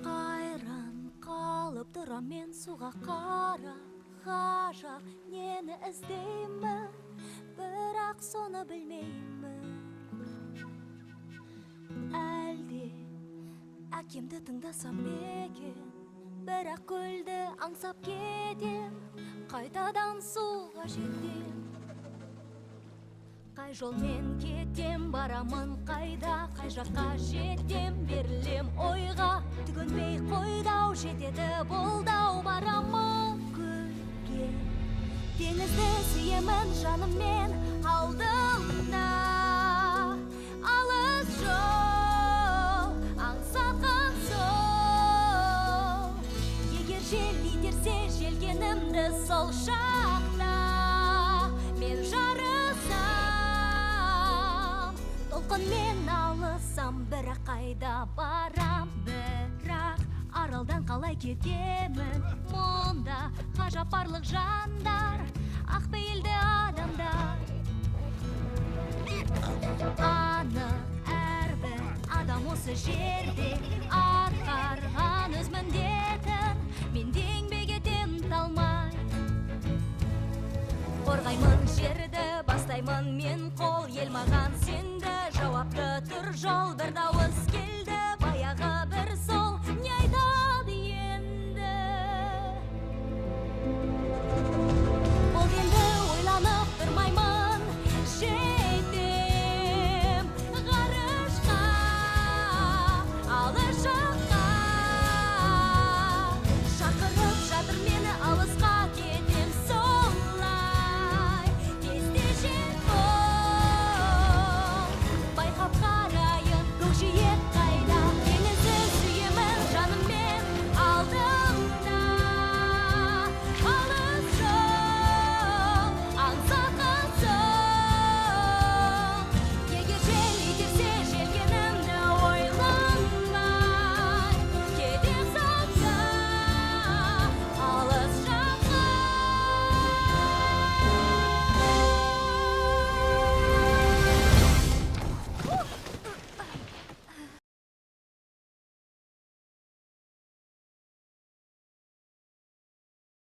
Қайран қалып тұрам мен суға қара, ғажап нені іздеймін, бірақ соны білмеймін. Әлде әкемді тыңдасам екен, бірақ көлді аңсап кетем, қайтадан суға жетем. Қай жолмен кетем, барамын қайда, қай жаққа жетем, берілем ойға, түгінбей қойдау, жетеді болдау, барамын көлге. Теңізді сүйемін жаныммен, алдымда алыс жол, аңсатқан сол. Егер жел итерсе желкенімді сол шақта, мен жарысам, толқынмен алысам, бірақ қайда барам, бірақ аралдан қалай кетемін, мұнда ғажап барлық жандар, ақпейілді адамдар. Анық әрбір адам осы жерде атқарған өз міндетін, мен де еңбек етем талмай. Қорғаймын жерді, бастаймын мен қол, ел маған сенді, жауапты тұр жол, бір дау